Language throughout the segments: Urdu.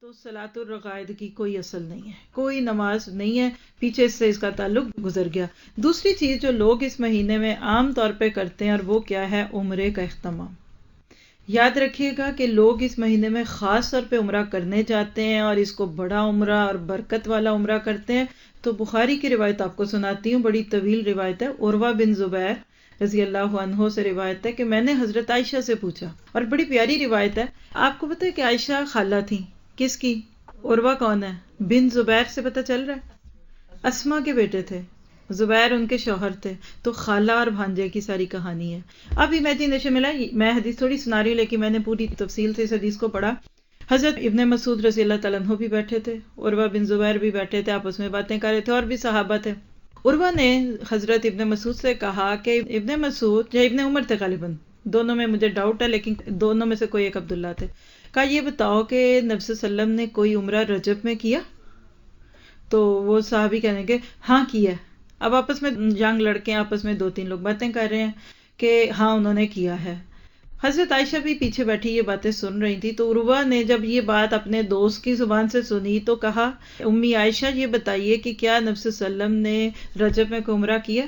تو صلاۃ الرغائب کی کوئی اصل نہیں ہے، کوئی نماز نہیں ہے، پیچھے سے اس کا تعلق گزر گیا۔ دوسری چیز جو لوگ اس مہینے میں عام طور پہ کرتے ہیں، اور وہ کیا ہے؟ عمرے کا اہتمام۔ یاد رکھیے گا کہ لوگ اس مہینے میں خاص طور پہ عمرہ کرنے جاتے ہیں، اور اس کو بڑا عمرہ اور برکت والا عمرہ کرتے ہیں۔ تو بخاری کی روایت آپ کو سناتی ہوں، بڑی طویل روایت ہے، عروہ بن زبیر رضی اللہ عنہ سے روایت ہے کہ میں نے حضرت عائشہ سے پوچھا، اور بڑی پیاری روایت ہے۔ آپ کو پتہ ہے کہ عائشہ خالہ تھی کس کی؟ عروہ کون ہے؟ بن زبیر سے پتہ چل رہا ہے؟ اسما کے بیٹے تھے، زبیر ان کے شوہر تھے، تو خالہ اور بھانجے کی ساری کہانی ہے۔ اب امیجنیشن ملا، میں حدیث تھوڑی سنا رہی ہوں لیکن میں نے پوری تفصیل سے اس حدیث کو پڑھا۔ حضرت ابن مسعود رضی اللہ تعالیٰ عنہ بھی بیٹھے تھے، عروہ بن زبیر بھی بیٹھے تھے، آپس میں باتیں کر رہے تھے، اور بھی صحابہ تھے۔ عروہ نے حضرت ابن مسعود سے کہا کہ ابن مسعود یا ابن عمر تھے غالباً، دونوں میں مجھے ڈاؤٹ ہے لیکن دونوں میں سے کوئی ایک عبداللہ تھے، کہا یہ بتاؤ کہ نبی صلی اللہ علیہ وسلم نے کوئی عمرہ رجب میں کیا؟ تو وہ صحابی کہنے کے ہاں کیا ہے۔ اب آپس میں ینگ لڑکے آپس میں دو تین لوگ باتیں کر رہے ہیں کہ ہاں انہوں نے کیا ہے۔ حضرت عائشہ بھی پیچھے بیٹھی یہ باتیں سن رہی تھی، تو عروہ نے جب یہ بات اپنے دوست کی زبان سے سنی تو کہا امی عائشہ یہ بتائیے کہ کیا نبی صلی اللہ علیہ وسلم نے رجب میں کوئی عمرہ کیا؟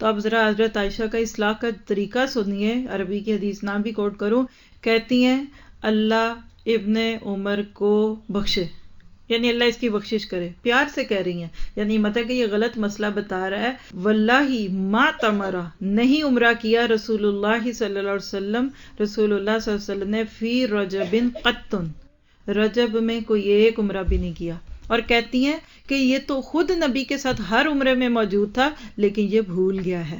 تو اب ذرا حضرت عائشہ کا اصلاح کا طریقہ سنیے، عربی کی حدیث نام بھی کوٹ کروں، کہتی ہیں اللہ ابن عمر کو بخشے، یعنی اللہ اس کی بخشش کرے، پیار سے کہہ رہی ہیں، یعنی مطلب کہ یہ غلط مسئلہ بتا رہا ہے۔ واللہ ما تمرا، نہیں عمرہ کیا رسول اللہ صلی اللہ علیہ وسلم، رسول اللہ صلی اللہ علیہ وسلم نے فی رجب قط، رجب میں کوئی ایک عمرہ بھی نہیں کیا۔ اور کہتی ہیں کہ یہ تو خود نبی کے ساتھ ہر عمرے میں موجود تھا لیکن یہ بھول گیا ہے۔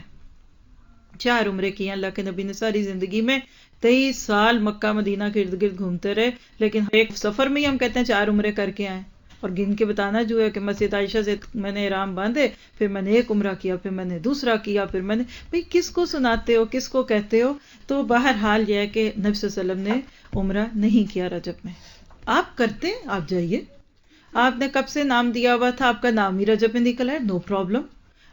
4 عمرے کیے اللہ کے نبی نے ساری زندگی میں، 23 سال مکہ مدینہ کے ارد گرد گھومتے رہے، لیکن ایک سفر میں ہی ہم کہتے ہیں 4 عمرے کر کے آئے، اور گن کے بتانا جو ہے کہ مسجد عائشہ سے میں نے احرام باندھے، پھر میں نے ایک عمرہ کیا، پھر میں نے دوسرا کیا، پھر میں نے، بھئی کس کو سناتے ہو، کس کو کہتے ہو؟ تو بہرحال یہ ہے کہ نبی صلی اللہ علیہ وسلم نے عمرہ نہیں کیا رجب میں۔ آپ کرتے ہیں، آپ جائیے، آپ نے کب سے نام دیا ہوا تھا، آپ کا نام ہی رجب میں نکلا ہے، نو پرابلم۔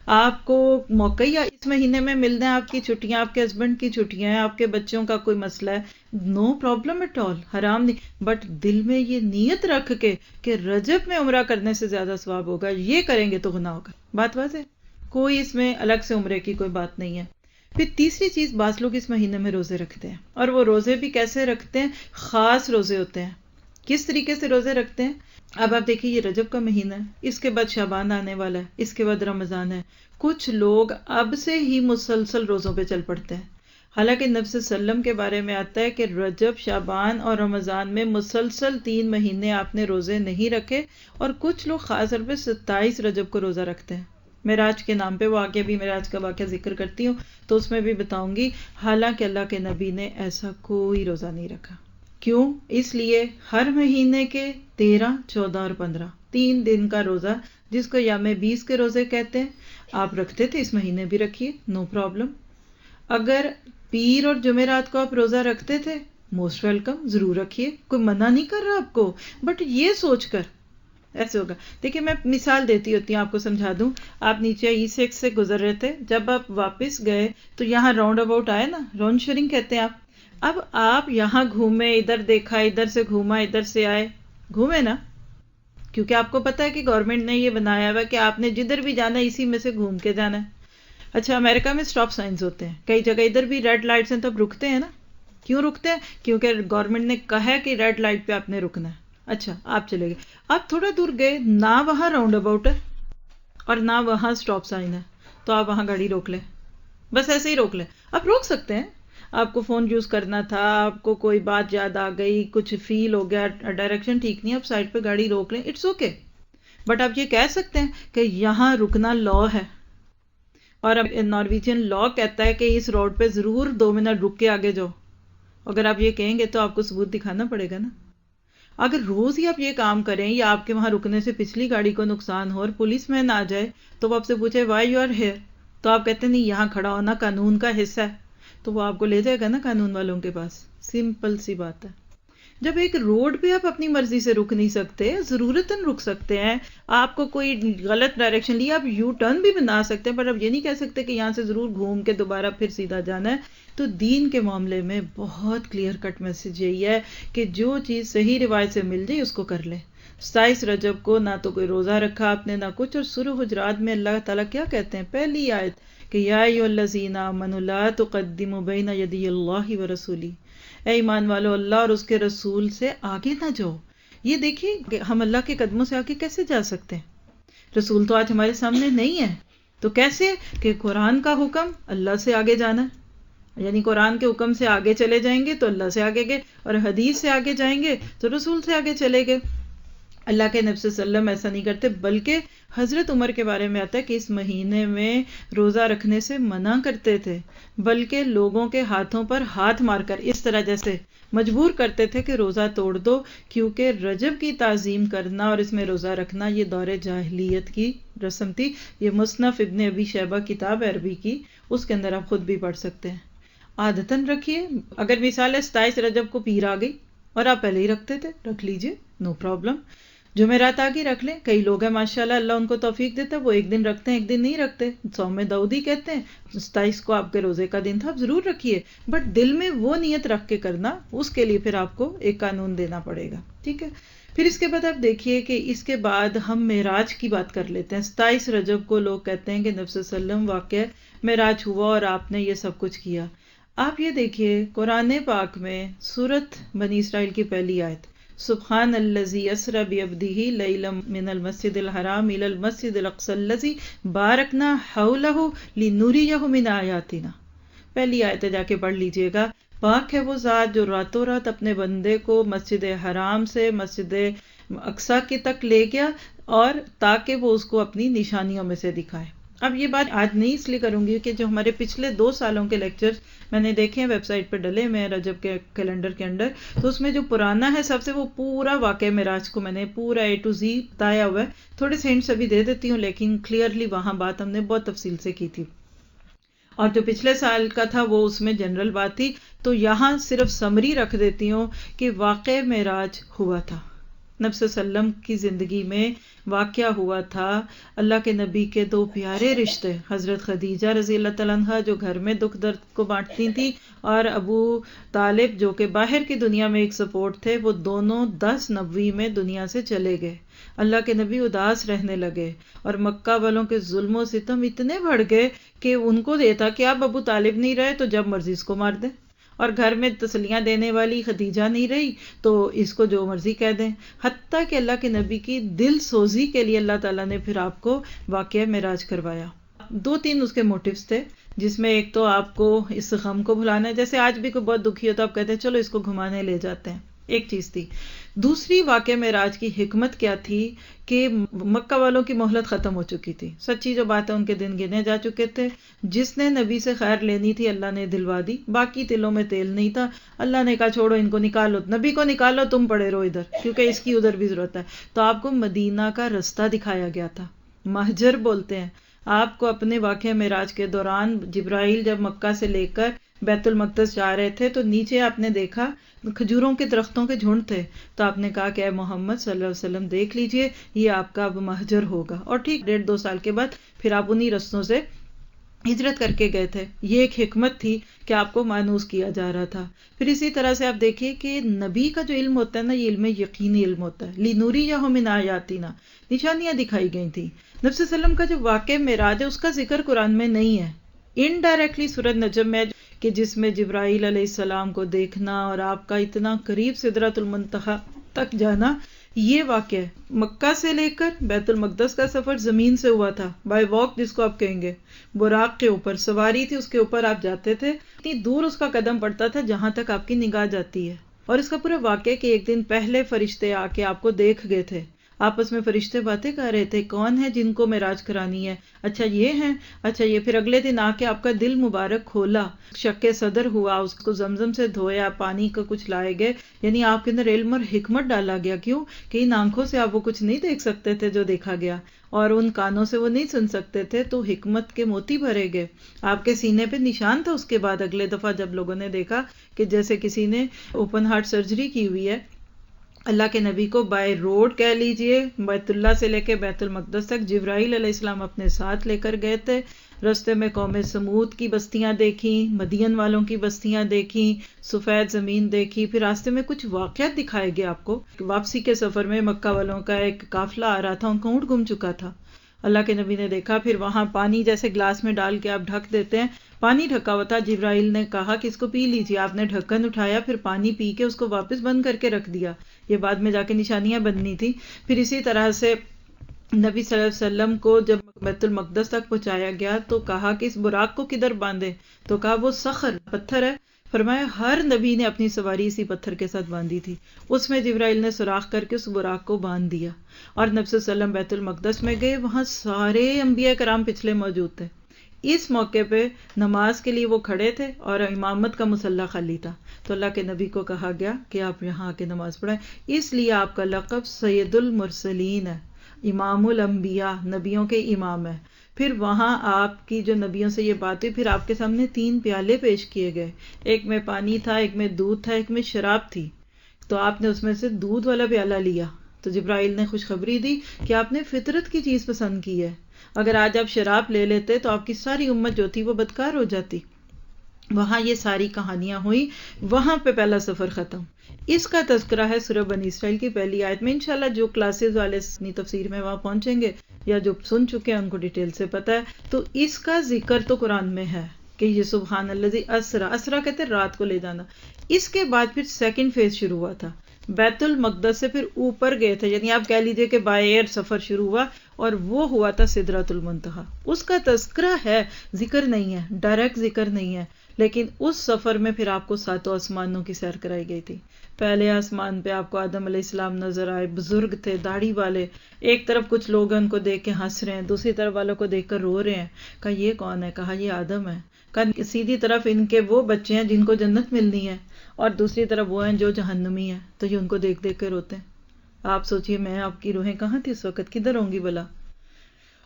آپ کو موقع ہی اس مہینے میں ملنا ہے، آپ کی چھٹیاں، آپ کے ہسبینڈ کی چھٹیاں ہیں، آپ کے بچوں کا کوئی مسئلہ ہے، نو پرابلم ایٹ آل، حرام نہیں، بٹ دل میں یہ نیت رکھ کے کہ رجب میں عمرہ کرنے سے زیادہ ثواب ہوگا، یہ کریں گے تو گناہ ہوگا۔ بات واضح ہے؟ کوئی اس میں الگ سے عمرے کی کوئی بات نہیں ہے۔ پھر تیسری چیز، بعض لوگ اس مہینے میں روزے رکھتے ہیں، اور وہ روزے بھی کیسے رکھتے ہیں؟ خاص روزے ہوتے ہیں۔ کس طریقے سے روزے رکھتے ہیں؟ اب آپ دیکھیے یہ رجب کا مہینہ ہے، اس کے بعد شعبان آنے والا ہے، اس کے بعد رمضان ہے، کچھ لوگ اب سے ہی مسلسل روزوں پہ چل پڑتے ہیں، حالانکہ نبی صلی اللہ علیہ وسلم کے بارے میں آتا ہے کہ رجب، شعبان اور رمضان میں مسلسل 3 مہینے آپ نے روزے نہیں رکھے، اور کچھ لوگ خاص طور پہ 27 رجب کو روزہ رکھتے ہیں۔ معراج کے نام پہ، وہ آگے بھی معراج کا واقعہ ذکر کرتی ہوں تو اس میں بھی بتاؤں گی، حالانکہ اللہ کے نبی نے ایسا کوئی روزہ نہیں رکھا۔ کیوں؟ اس لیے ہر مہینے کے 13، 14 اور 15 3 دن کا روزہ، جس کو یوم 20 کے روزے کہتے ہیں، آپ رکھتے تھے، اس مہینے بھی رکھیے، نو پرابلم۔ اگر پیر اور جمعرات کو آپ روزہ رکھتے تھے، موسٹ ویلکم، ضرور رکھیے، کوئی منع نہیں کر رہا آپ کو، بٹ یہ سوچ کر ایسے ہوگا۔ دیکھیں میں مثال دیتی ہوتی ہوں، آپ کو سمجھا دوں، آپ نیچے E6 سے گزر رہے تھے، جب آپ واپس گئے تو یہاں راؤنڈ اباؤٹ آئے نا، راؤنڈ شیئرنگ کہتے ہیں آپ، اب آپ یہاں گھومے، ادھر دیکھا، ادھر سے گھوما، ادھر سے آئے، گھومے نا، کیونکہ آپ کو پتا ہے کہ گورنمنٹ نے یہ بنایا ہوا کہ آپ نے جدھر بھی جانا ہے اسی میں سے گھوم کے جانا ہے۔ اچھا، امریکہ میں سٹاپ سائنز ہوتے ہیں، کئی جگہ ادھر بھی ریڈ لائٹس ہیں تو اب رکتے ہیں نا، کیوں رکتے ہیں؟ کیونکہ گورنمنٹ نے کہا ہے کہ ریڈ لائٹ پہ آپ نے رکنا ہے۔ اچھا، آپ چلے گئے، آپ تھوڑا دور گئے، نہ وہاں راؤنڈ اباؤٹ ہے اور نہ وہاں سٹاپ سائن ہے، تو آپ وہاں گاڑی روک لیں، بس ایسے ہی روک لیں، آپ روک سکتے ہیں۔ آپ کو فون یوز کرنا تھا، آپ کو کوئی بات یاد آ گئی، کچھ فیل ہو گیا، ڈائریکشن ٹھیک نہیں، آپ سائڈ پہ گاڑی روک لیں، اٹس اوکے، بٹ آپ یہ کہہ سکتے ہیں کہ یہاں رکنا لا ہے، اور اب نارویجین لا کہتا ہے کہ اس روڈ پہ ضرور 2 منٹ رک کے آگے جاؤ، اگر آپ یہ کہیں گے تو آپ کو ثبوت دکھانا پڑے گا نا۔ اگر روز ہی آپ یہ کام کریں یا آپ کے وہاں رکنے سے پچھلی گاڑی کو نقصان ہو اور پولیس مین آ جائے تو وہ آپ سے پوچھے وائی یو آر ہیئر، تو آپ کہتے ہیں نہیں یہاں کھڑا ہونا قانون کا حصہ ہے، تو وہ آپ کو لے جائے گا نا قانون والوں کے پاس، سمپل سی بات ہے۔ جب ایک روڈ پہ آپ اپنی مرضی سے رک نہیں سکتے، ضرورتاً رک سکتے ہیں، آپ کو کوئی غلط ڈائریکشن لی، آپ یو ٹرن بھی بنا سکتے ہیں، پر آپ یہ نہیں کہہ سکتے کہ یہاں سے ضرور گھوم کے دوبارہ پھر سیدھا جانا ہے. تو دین کے معاملے میں بہت کلیئر کٹ میسج یہی ہے کہ جو چیز صحیح روایت سے مل جائے اس کو کر لیں. 27 رجب کو نہ تو کوئی روزہ رکھا آپ نے نہ کچھ. اور سورہ حجرات میں اللہ تعالیٰ کیا کہتے ہیں، پہلی آیت کہ یا ایھا الذین آمنوا لا تقدموا بین یدی اللہ ورسولہ، اے ایمان والو اللہ اور اس کے رسول سے آگے نہ جاؤ. یہ دیکھیے کہ ہم اللہ کے قدموں سے آگے کیسے جا سکتے ہیں؟ رسول تو آج ہمارے سامنے نہیں ہے، تو کیسے کہ قرآن کا حکم اللہ سے آگے جانا ہے، یعنی قرآن کے حکم سے آگے چلے جائیں گے تو اللہ سے آگے گئے، اور حدیث سے آگے جائیں گے تو رسول سے آگے چلے گئے. اللہ کے نبی صلی اللہ علیہ وسلم ایسا نہیں کرتے، بلکہ حضرت عمر کے بارے میں آتا ہے کہ اس مہینے میں روزہ رکھنے سے منع کرتے تھے، بلکہ لوگوں کے ہاتھوں پر ہاتھ مار کر اس طرح جیسے مجبور کرتے تھے کہ روزہ توڑ دو، کیونکہ رجب کی تعظیم کرنا اور اس میں روزہ رکھنا یہ دور جاہلیت کی رسم تھی. یہ مصنف ابن ابی شیبہ کتاب عربی کی، اس کے اندر آپ خود بھی پڑھ سکتے ہیں. عادتاً رکھیے. اگر مثال ہے 27 رجب کو پیر آ گئی اور آپ پہلے ہی رکھتے تھے، رکھ لیجئے، نو پرابلم. جمعرات آگے رکھ لیں. کئی لوگ ہیں ماشاءاللہ اللہ ان کو توفیق دیتا ہے، وہ ایک دن رکھتے ہیں ایک دن نہیں رکھتے. صوم داؤدی کہتے ہیں 27 کو آپ کے روزے کا دن تھا، آپ ضرور رکھیے، بٹ دل میں وہ نیت رکھ کے کرنا، اس کے لیے پھر آپ کو ایک قانون دینا پڑے گا. ٹھیک ہے. پھر اس کے بعد آپ دیکھیے کہ اس کے بعد ہم معراج کی بات کر لیتے ہیں. 27 رجب کو لوگ کہتے ہیں کہ نبی صلی اللہ علیہ وسلم واقع معراج ہوا اور آپ نے یہ سب کچھ کیا. آپ یہ دیکھیے قرآن پاک میں سورۃ بنی اسرائیل کی پہلی آیت، سبحان الذی اسری بعبدہ لیلا من المسجد الحرام الی المسجد الاقصی الذی بارکنا حولہ لنریہ من آیاتنا. پہلی آیت جا کے پڑھ لیجئے گا. پاک ہے وہ ذات جو راتوں رات اپنے بندے کو مسجد حرام سے مسجد اقصی کی تک لے گیا، اور تاکہ وہ اس کو اپنی نشانیوں میں سے دکھائے. اب یہ بات آج نہیں اس لیے کروں گی کہ جو ہمارے پچھلے 2 سالوں کے لیکچرز میں نے دیکھے ہیں ویب سائٹ پہ ڈلے میں رجب کے کیلنڈر کے اندر، تو اس میں جو پرانا ہے سب سے وہ پورا واقعہ معراج کو میں نے پورا A to Z بتایا ہوا ہے. تھوڑے سے ہنٹس ابھی دے دیتی ہوں، لیکن کلیئرلی وہاں بات ہم نے بہت تفصیل سے کی تھی. اور جو پچھلے سال کا تھا وہ اس میں جنرل بات تھی، تو یہاں صرف سمری رکھ دیتی ہوں کہ واقع معراج ہوا تھا. نبی صلی اللہ علیہ وسلم کی زندگی میں واقعہ ہوا تھا. اللہ کے نبی کے 2 پیارے رشتے، حضرت خدیجہ رضی اللہ تعالیٰ عنہا جو گھر میں دکھ درد کو بانٹتی تھی، اور ابو طالب جو کہ باہر کی دنیا میں ایک سپورٹ تھے، وہ دونوں 10 نبوی میں دنیا سے چلے گئے. اللہ کے نبی اداس رہنے لگے، اور مکہ والوں کے ظلم و ستم اتنے بڑھ گئے کہ ان کو یہ تھا کہ اب ابو طالب نہیں رہے تو جب مرضی اس کو مار دیں، اور گھر میں تسلیاں دینے والی خدیجہ نہیں رہی تو اس کو جو مرضی کہہ دیں. حتیٰ کہ اللہ کے نبی کی دل سوزی کے لیے اللہ تعالیٰ نے پھر آپ کو واقعہ معراج کروایا. 2-3 اس کے موٹیوز تھے، جس میں ایک تو آپ کو اس غم کو بھلانا ہے، جیسے آج بھی کوئی بہت دکھی ہو تو آپ کہتے ہیں چلو اس کو گھمانے لے جاتے ہیں، ایک چیز تھی. دوسری واقعہ معراج کی حکمت کیا تھی کہ مکہ والوں کی مہلت ختم ہو چکی تھی. سچی جو بات ہے ان کے دن گنے جا چکے تھے. جس نے نبی سے خیر لینی تھی اللہ نے دلوا دی، باقی دلوں میں تیل نہیں تھا. اللہ نے کہا چھوڑو ان کو نکالو، نبی کو نکالو، تم پڑے رہو ادھر، کیونکہ اس کی ادھر بھی ضرورت ہے. تو آپ کو مدینہ کا رستہ دکھایا گیا تھا، مہجر بولتے ہیں. آپ کو اپنے واقعہ معراج کے دوران جبرائیل جب مکہ سے لے کر بیت المقدس جا رہے تھے تو نیچے آپ نے دیکھا کھجوروں کے درختوں کے جھنڈ تھے. تو آپ نے کہا کہ اے محمد صلی اللہ علیہ وسلم دیکھ لیجئے یہ آپ کا اب مہجر ہوگا. اور ٹھیک 1.5-2 سال کے بعد پھر آپ انہی رستوں سے ہجرت کر کے گئے تھے. یہ ایک حکمت تھی کہ آپ کو مانوس کیا جا رہا تھا. پھر اسی طرح سے آپ دیکھیے کہ نبی کا جو علم ہوتا ہے نا، یہ علم یقینی علم ہوتا ہے. لِنُرِیَهُ مِنْ آیَاتِنَا، نشانیاں دکھائی گئی تھیں. نبی صلی اللہ علیہ وسلم کا جو واقع معراج ہے اس کا ذکر قرآن میں نہیں ہے. انڈائریکٹلی سورۃ نجم میں کہ جس میں جبرائیل علیہ السلام کو دیکھنا اور آپ کا اتنا قریب سدرۃ المنتہا تک جانا، یہ واقعہ مکہ سے لے کر بیت المقدس کا سفر زمین سے ہوا تھا، بائی واک جس کو آپ کہیں گے. براق کے اوپر سواری تھی، اس کے اوپر آپ جاتے تھے، اتنی دور اس کا قدم پڑتا تھا جہاں تک آپ کی نگاہ جاتی ہے. اور اس کا پورا واقعہ کہ ایک دن پہلے فرشتے آ کے آپ کو دیکھ گئے تھے. آپس میں فرشتے باتیں کر رہے تھے کون ہے جن کو معراج کرانی ہے، اچھا یہ ہیں، اچھا یہ. پھر اگلے دن آ کے آپ کا دل مبارک کھولا، شک صدر ہوا، اس کو زمزم سے دھویا، پانی کا کچھ لائے گئے، یعنی آپ کے اندر علم اور حکمت ڈالا گیا. کیوں کہ ان آنکھوں سے آپ وہ کچھ نہیں دیکھ سکتے تھے جو دیکھا گیا. اور ان کانوں سے وہ نہیں سن سکتے تھے، تو حکمت کے موتی بھرے گئے. آپ کے سینے پہ نشان تھا. اس کے بعد اگلے دفعہ جب لوگوں نے دیکھا کہ جیسے کسی نے اوپن ہارٹ سرجری کی ہوئی ہے، اللہ کے نبی کو بائی روڈ کہہ لیجئے بیت اللہ سے لے کے بیت المقدس تک جبرائیل علیہ السلام اپنے ساتھ لے کر گئے تھے. رستے میں قوم سمود کی بستیاں دیکھیں، مدین والوں کی بستیاں دیکھیں، سفید زمین دیکھی. پھر راستے میں کچھ واقعات دکھائے گئے آپ کو. واپسی کے سفر میں مکہ والوں کا ایک قافلہ آ رہا تھا، ان کا اونٹ گم چکا تھا. اللہ کے نبی نے دیکھا. پھر وہاں پانی جیسے گلاس میں ڈال کے آپ ڈھک دیتے ہیں، پانی ڈھکا ہوا تھا. جبرائیل نے کہا کہ اس کو پی لیجیے. آپ نے ڈھکن اٹھایا، پھر پانی پی کے اس کو واپس بند کر کے رکھ دیا. یہ بعد میں جا کے نشانیاں بننی تھی. پھر اسی طرح سے نبی صلی اللہ علیہ وسلم کو جب بیت المقدس تک پہنچایا گیا تو کہا کہ اس براق کو کدھر باندھے، تو کہا وہ صخر پتھر ہے. فرمایا ہر نبی نے اپنی سواری اسی پتھر کے ساتھ باندھی تھی. اس میں جبرائیل نے سوراخ کر کے اس براق کو باندھ دیا. اور نبی صلی اللہ علیہ وسلم بیت المقدس میں گئے، وہاں سارے انبیاء کرام پچھلے موجود تھے. اس موقع پہ نماز کے لیے وہ کھڑے تھے اور امامت کا مصلی خالی تھا. تو اللہ کے نبی کو کہا گیا کہ آپ یہاں آ کے نماز پڑھائیں. اس لیے آپ کا لقب سید المرسلین ہے، امام الانبیاء، نبیوں کے امام ہے. پھر وہاں آپ کی جو نبیوں سے یہ بات ہوئی، پھر آپ کے سامنے 3 پیالے پیش کیے گئے. ایک میں پانی تھا، ایک میں دودھ تھا، ایک میں شراب تھی. تو آپ نے اس میں سے دودھ والا پیالہ لیا. تو جبرائیل نے خوشخبری دی کہ آپ نے فطرت کی چیز پسند کی ہے. اگر آج آپ شراب لے لیتے تو آپ کی ساری امت جو تھی وہ بدکار ہو جاتی. وہاں یہ ساری کہانیاں ہوئی. وہاں پہ پہلا سفر ختم. اس کا تذکرہ ہے سورہ بنی اسرائیل کی پہلی آیت میں. انشاءاللہ جو کلاسز والے اپنی تفسیر میں وہاں پہنچیں گے یا جو سن چکے ہیں ان کو ڈیٹیل سے پتہ ہے. تو اس کا ذکر تو قرآن میں ہے کہ یہ سبحان الذی اسرا، اسرا کہتے ہیں رات کو لے جانا. اس کے بعد پھر سیکنڈ فیز شروع ہوا تھا. بیت المقدس سے پھر اوپر گئے تھے، یعنی آپ کہہ لیجئے کہ بائی ایئر سفر شروع ہوا اور وہ ہوا تھا سدرۃ المنتہا. اس کا تذکرہ ہے، ذکر نہیں ہے، ڈائریکٹ ذکر نہیں ہے. لیکن اس سفر میں پھر آپ کو 7 آسمانوں کی سیر کرائی گئی تھی. پہلے آسمان پہ آپ کو آدم علیہ السلام نظر آئے، بزرگ تھے، داڑھی والے. ایک طرف کچھ لوگ ان کو دیکھ کے ہنس رہے ہیں، دوسری طرف والوں کو دیکھ کر رو رہے ہیں. کہا یہ کون ہے؟ کہا یہ آدم ہے. کہا سیدھی طرف ان کے وہ بچے ہیں جن کو جنت ملنی ہے، اور دوسری طرف وہ ہیں جو جہنمی ہیں. تو یہ ان کو دیکھ دیکھ کے روتے ہیں. آپ سوچئے میں آپ کی روحیں کہاں تھی اس وقت، کدھر ہوں گی بلا.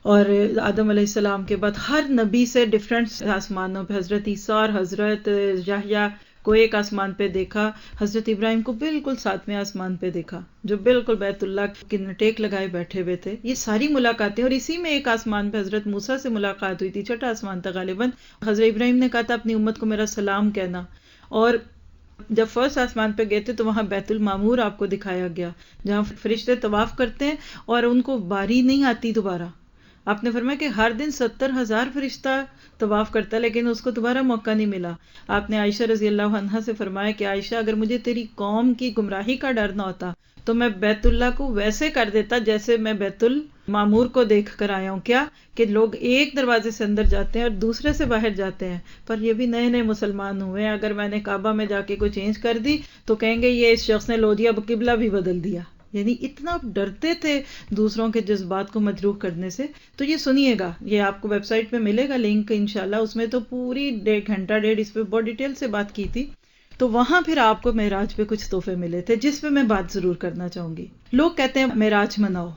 اور آدم علیہ السلام کے بعد ہر نبی سے ڈفرینٹ آسمانوں پہ، حضرت عیسیٰ اور حضرت یحییٰ کو ایک آسمان پہ دیکھا، حضرت ابراہیم کو بالکل 7ویں آسمان پہ دیکھا جو بالکل بیت اللہ کے ٹیک لگائے بیٹھے ہوئے تھے. یہ ساری ملاقاتیں، اور اسی میں ایک آسمان پہ حضرت موسیٰ سے ملاقات ہوئی تھی، 6واں آسمان تھا غالباً. حضرت ابراہیم نے کہا تھا اپنی امت کو میرا سلام کہنا. اور جب فرسٹ آسمان پہ گئے تھے تو وہاں بیت المعمور آپ کو دکھایا گیا، جہاں فرشتے طواف کرتے ہیں اور ان کو باری نہیں آتی دوبارہ. آپ نے فرمایا کہ ہر دن 70,000 فرشتہ طواف کرتا ہے لیکن اس کو دوبارہ موقع نہیں ملا. آپ نے عائشہ رضی اللہ عنہا سے فرمایا کہ عائشہ اگر مجھے تیری قوم کی گمراہی کا ڈر نہ ہوتا تو میں بیت اللہ کو ویسے کر دیتا جیسے میں بیت المعمور کو دیکھ کر آیا ہوں. کیا کہ لوگ ایک دروازے سے اندر جاتے ہیں اور دوسرے سے باہر جاتے ہیں، پر یہ بھی نئے نئے مسلمان ہوئے ہیں. اگر میں نے کعبہ میں جا کے کوئی چینج کر دی تو کہیں گے یہ اس شخص نے لو دیا، قبلہ بھی بدل دیا. یعنی اتنا ڈرتے تھے دوسروں کے جذبات کو مجروح کرنے سے. تو یہ سنیے گا، یہ آپ کو ویب سائٹ پہ ملے گا لنک انشاءاللہ. اس میں تو پوری 1.5 گھنٹہ اس پہ بہت ڈیٹیل سے بات کی تھی. تو وہاں پھر آپ کو معراج پہ کچھ تحفے ملے تھے جس پہ میں بات ضرور کرنا چاہوں گی. لوگ کہتے ہیں معراج مناؤ.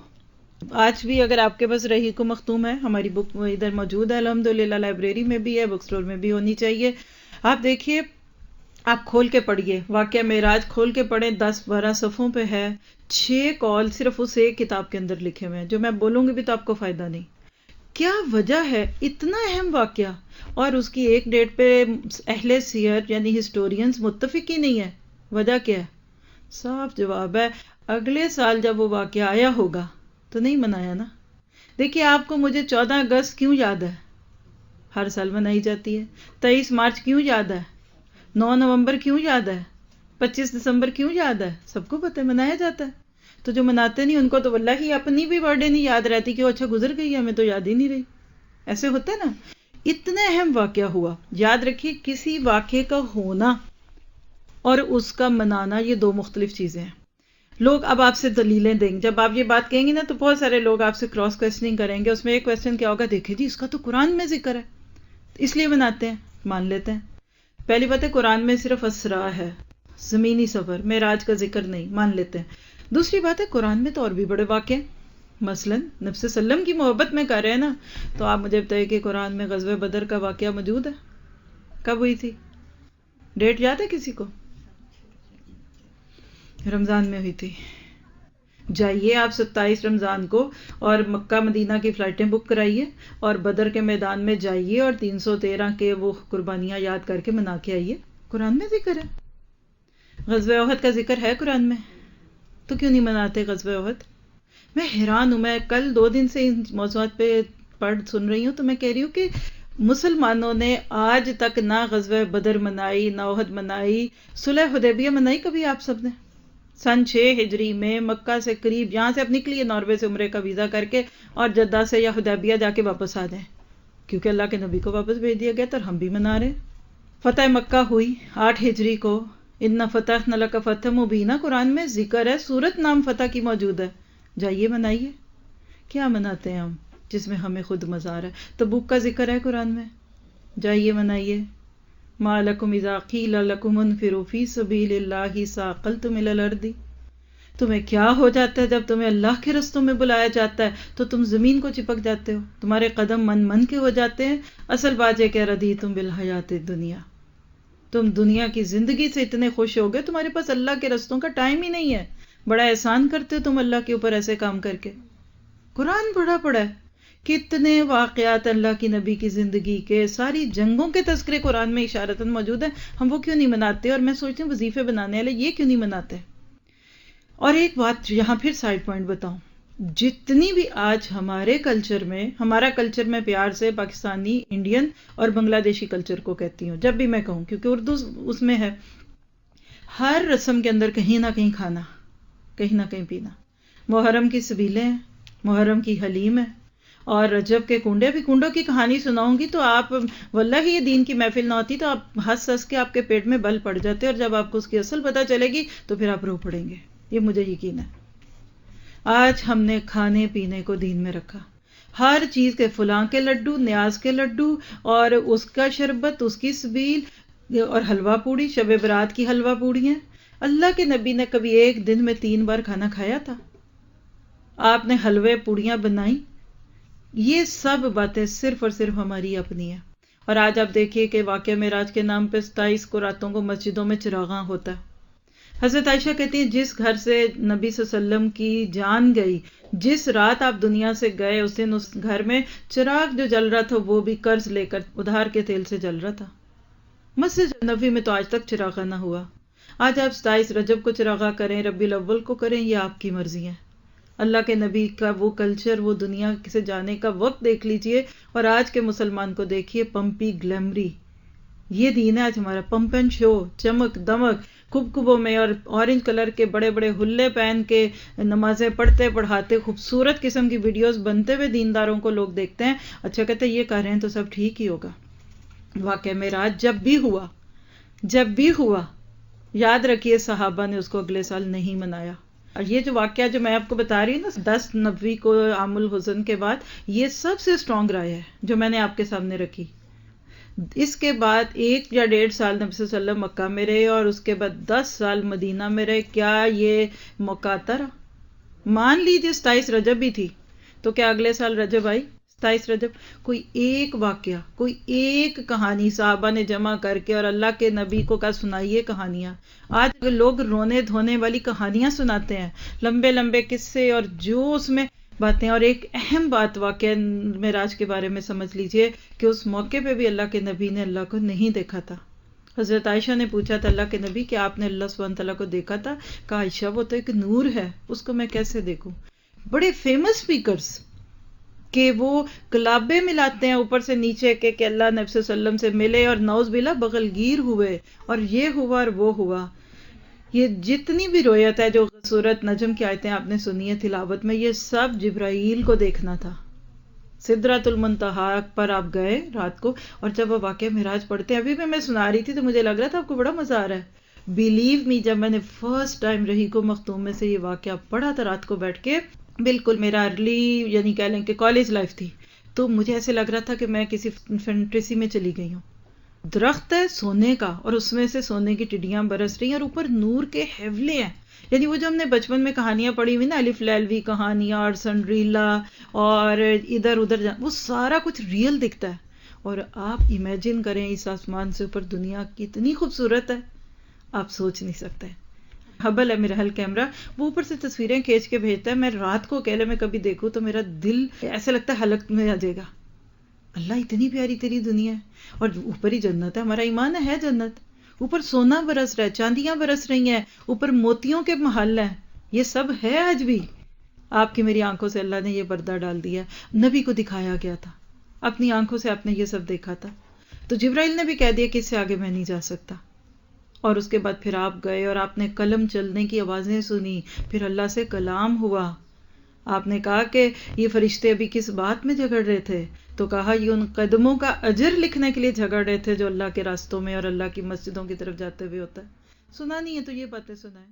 آج بھی اگر آپ کے پاس رحیق مختوم ہے، ہماری بک ادھر موجود ہے الحمدللہ، لائبریری میں بھی ہے، بک سٹور میں بھی ہونی چاہیے. آپ دیکھیے، آپ کھول کے پڑھیے واقعہ معراج، کھول کے پڑھیں، 10-12 صفحوں پہ ہے. 6 قول صرف اس ایک کتاب کے اندر لکھے ہوئے ہیں. جو میں بولوں گی بھی تو آپ کو فائدہ نہیں. کیا وجہ ہے؟ اتنا اہم واقعہ اور اس کی ایک ڈیٹ پہ اہل سیر یعنی ہسٹورینز متفق ہی نہیں ہے. وجہ کیا ہے؟ صاف جواب ہے، اگلے سال جب وہ واقعہ آیا ہوگا تو نہیں منایا نا. دیکھیے آپ کو مجھے 14 اگست کیوں یاد ہے؟ ہر سال منائی جاتی ہے. 23 مارچ کیوں یاد ہے؟ 9 نومبر کیوں یاد ہے؟ 25 دسمبر کیوں یاد ہے؟ سب کو پتہ ہے منایا جاتا ہے. تو جو مناتے نہیں ان کو تو واللہ ہی اپنی بھی برڈے نہیں یاد رہتی کہ وہ اچھا گزر گئی ہے، ہمیں تو یاد ہی نہیں رہی. ایسے ہوتا ہے نا. اتنا اہم واقعہ ہوا. یاد رکھیے کسی واقعے کا ہونا اور اس کا منانا یہ 2 مختلف چیزیں ہیں. لوگ اب آپ سے دلیلیں دیں گے، جب آپ یہ بات کہیں گے نا تو بہت سارے لوگ آپ سے کراس کوسچننگ کریں گے. اس میں ایک کوسچن کیا ہوگا، دیکھیں جی اس کا تو قرآن میں ذکر ہے اس لیے مناتے ہیں. مان لیتے ہیں. پہلی بات ہے قرآن میں صرف اسرا ہے، زمینی سفر، معراج کا ذکر نہیں. مان لیتے ہیں. دوسری بات ہے قرآن میں تو اور بھی بڑے واقعے ہیں. مثلا نبی صلی اللہ علیہ وسلم کی محبت میں کر رہے ہیں نا، تو آپ مجھے بتائیے کہ قرآن میں غزوہ بدر کا واقعہ موجود ہے؟ کب ہوئی تھی؟ ڈیٹ یاد ہے کسی کو؟ رمضان میں ہوئی تھی. جائیے آپ 27 رمضان کو اور مکہ مدینہ کی فلائٹیں بک کرائیے اور بدر کے میدان میں جائیے اور 313 کے وہ قربانیاں یاد کر کے منا کے آئیے. قرآن میں ذکر ہے. غزوہ احد کا ذکر ہے قرآن میں، تو کیوں نہیں مناتے غزوہ احد؟ میں حیران ہوں، میں کل 2 دن سے ان موضوعات پہ سن رہی ہوں، تو میں کہہ رہی ہوں کہ مسلمانوں نے آج تک نہ غزوہ بدر منائی، نہ احد منائی. صلح حدیبیہ منائی کبھی آپ سب نے؟ سن 6 ہجری میں مکہ سے قریب، یہاں سے اب نکلیے ناروے سے عمرے کا ویزا کر کے اور جدہ سے یا حدیبیہ جا کے واپس آ جائیں، کیونکہ اللہ کے نبی کو واپس بھیج دیا گیا تو ہم بھی منا رہے ہیں. فتح مکہ ہوئی 8 ہجری کو. ان فتحنا لک فتح مبینہ قرآن میں ذکر ہے، سورت نام فتح کی موجود ہے. جائیے منائیے. کیا مناتے ہیں ہم جس میں ہمیں خود مزہ آ رہا ہے؟ تبوک کا ذکر ہے قرآن میں، جائیے منائیے. ما لکم اذا قیل لکم انفروا فی سبیل اللہ ثاقلتم الی الارض. تمہیں کیا ہو جاتا ہے جب تمہیں اللہ کے رستوں میں بلایا جاتا ہے تو تم زمین کو چپک جاتے ہو، تمہارے قدم من من کے ہو جاتے ہیں. اصل بات یہ کہ رضیتم بالحیات الدنیا، تم دنیا کی زندگی سے اتنے خوش ہو گئے، تمہارے پاس اللہ کے رستوں کا ٹائم ہی نہیں ہے. بڑا احسان کرتے ہو تم اللہ کے اوپر ایسے کام کر کے. قرآن پڑھا ہے، کتنے واقعات اللہ کی نبی کی زندگی کے، ساری جنگوں کے تذکرے قرآن میں اشارتاً موجود ہیں. ہم وہ کیوں نہیں مناتے؟ اور میں سوچتی ہوں وظیفے بنانے والے یہ کیوں نہیں مناتے؟ اور ایک بات یہاں پھر سائڈ پوائنٹ بتاؤں، جتنی بھی آج ہمارے کلچر میں، ہمارا کلچر میں پیار سے پاکستانی، انڈین اور بنگلہ دیشی کلچر کو کہتی ہوں جب بھی میں کہوں، کیونکہ اردو اس میں ہے، ہر رسم کے اندر کہیں نہ کہیں کھانا، کہیں نہ کہیں پینا. محرم کی سبیلیں ہیں، محرم کی حلیم ہے، اور رجب کے کنڈے بھی. کنڈوں کی کہانی سناؤں گی تو آپ واللہ ہی یہ دین کی محفل نہ ہوتی تو آپ ہنس ہنس کے آپ کے پیٹ میں بل پڑ جاتے، اور جب آپ کو اس کی اصل پتہ چلے گی تو پھر آپ رو پڑیں گے، یہ مجھے یقین ہے. آج ہم نے کھانے پینے کو دین میں رکھا، ہر چیز کے، فلاں کے لڈو، نیاز کے لڈو، اور اس کا شربت، اس کی سبیل، اور حلوہ پوڑی، شب برات کی حلوہ پوڑی ہیں. اللہ کے نبی نے کبھی ایک دن میں 3 بار کھانا کھایا تھا؟ آپ نے حلوے پوڑیاں بنائی؟ یہ سب باتیں صرف اور صرف ہماری اپنی ہیں. اور آج آپ دیکھیے کہ واقعہ معراج کے نام پہ 27 کو راتوں کو مسجدوں میں چراغاں ہوتا ہے. حضرت عائشہ کہتی ہیں جس گھر سے نبی صلی اللہ علیہ وسلم کی جان گئی، جس رات آپ دنیا سے گئے، اس دن اس گھر میں چراغ جو جل رہا تھا وہ بھی قرض لے کر ادھار کے تیل سے جل رہا تھا. مسجد نبوی میں تو آج تک چراغاں نہ ہوا. آج آپ 27 رجب کو چراغاں کریں، ربیع الاول کو کریں، یہ آپ کی مرضی ہے. اللہ کے نبی کا وہ کلچر، وہ دنیا سے جانے کا وقت دیکھ لیجئے، اور آج کے مسلمان کو دیکھیے پمپی گلیمری. یہ دین ہے آج ہمارا، پمپ اینڈ شو، چمک دمک، کبکبوں میں، اور اورنج کلر کے بڑے بڑے ہلے پہن کے نمازیں پڑھتے پڑھاتے خوبصورت قسم کی ویڈیوز بنتے ہوئے دینداروں کو لوگ دیکھتے ہیں. اچھا کہتے ہیں یہ کر رہے ہیں تو سب ٹھیک ہی ہوگا. واقعہ معراج جب بھی ہوا یاد رکھیے صحابہ نے اس کو اگلے سال نہیں منایا. اور یہ جو واقعہ جو میں آپ کو بتا رہی ہوں نا 10 نبوی کو عام الحزن کے بعد، یہ سب سے اسٹرانگ رائے ہے جو میں نے آپ کے سامنے رکھی. اس کے بعد 1 یا 1.5 سال نبی صلی اللہ علیہ وسلم مکہ میں رہے، اور اس کے بعد 10 سال مدینہ میں رہے. کیا یہ موقع آتا رہا؟ مان لیجیے 27 رجب بھی تھی، تو کیا اگلے سال رجب آئی؟ 27 رجب. کوئی ایک واقعہ، کوئی ایک کہانی صحابہ نے جمع کر کے اور اللہ کے نبی کو کہا سنائیے کہانیاں. آج لوگ رونے دھونے والی کہانیاں سناتے ہیں، لمبے لمبے قصے، اور جو اس میں باتیں. اور ایک اہم بات واقعہ معراج کے بارے میں سمجھ لیجئے کہ اس موقع پہ بھی اللہ کے نبی نے اللہ کو نہیں دیکھا تھا. حضرت عائشہ نے پوچھا تھا اللہ کے نبی کہ آپ نے اللہ سبحانہ تعالیٰ کو دیکھا تھا؟ کہا عائشہ وہ تو ایک نور ہے، اس کو میں کیسے دیکھوں. بڑے فیمس سپیکرز کہ وہ کلابے ملاتے ہیں اوپر سے نیچے کے کہ اللہ نبی صلی اللہ علیہ وسلم سے ملے، اور نعوذ باللہ بغل گیر ہوئے، اور یہ ہوا اور وہ ہوا. یہ جتنی بھی روایت ہے جو سورۃ نجم کی آیتیں آپ نے سنی ہے تلاوت میں، یہ سب جبرائیل کو دیکھنا تھا. سدرۃ المنتہا پر آپ گئے رات کو، اور جب آپ واقعہ معراج پڑھتے ہیں، ابھی بھی میں سنا رہی تھی تو مجھے لگ رہا تھا آپ کو بڑا مزہ آ رہا ہے. بیلیو می، جب میں نے فرسٹ ٹائم رہی کو مختوم میں سے یہ واقعہ پڑھا تھا رات کو بیٹھ کے، بالکل میرا ارلی یعنی کہہ لیں کہ کالج لائف تھی، تو مجھے ایسے لگ رہا تھا کہ میں کسی فینٹیسی میں چلی گئی ہوں. درخت ہے سونے کا، اور اس میں سے سونے کی ٹڈیاں برس رہی ہیں، اور اوپر نور کے حوالے ہیں. یعنی وہ جو ہم نے بچپن میں کہانیاں پڑھی ہوئی نا، الف لیلوی کہانیاں اور سنڈریلا اور ادھر ادھر وہ سارا کچھ ریئل دکھتا ہے. اور آپ امیجن کریں اس آسمان سے اوپر دنیا کتنی خوبصورت ہے، آپ سوچ نہیں سکتے. ہبل ہے میرا کیمرہ، وہ اوپر سے تصویریں کھینچ کے بھیجتا ہے. میں رات کو اکیلے میں کبھی دیکھوں تو میرا دل ایسے لگتا ہے حلق میں آ جائے گا. اللہ اتنی پیاری تیری دنیا ہے، اور اوپر ہی جنت ہے. ہمارا ایمان ہے جنت. اوپر سونا برس رہا ہے، چاندیاں برس رہی ہیں، اوپر موتیوں کے محل ہیں. یہ سب ہے آج بھی. آپ کی میری آنکھوں سے اللہ نے یہ پردہ ڈال دیا. نبی کو دکھایا گیا تھا، اپنی آنکھوں سے آپ نے یہ سب دیکھا تھا. تو جبرائیل نے بھی کہہ دیا کہ اس سے آگے میں نہیں جا سکتا. اور اس کے بعد پھر آپ گئے اور آپ نے قلم چلنے کی آوازیں سنی، پھر اللہ سے کلام ہوا. آپ نے کہا کہ یہ فرشتے ابھی کس بات میں جھگڑ رہے تھے، تو کہا یہ ان قدموں کا اجر لکھنے کے لیے جھگڑ رہے تھے جو اللہ کے راستوں میں اور اللہ کی مسجدوں کی طرف جاتے ہوئے ہوتا ہے. سنا نہیں ہے تو یہ باتیں سنائیں.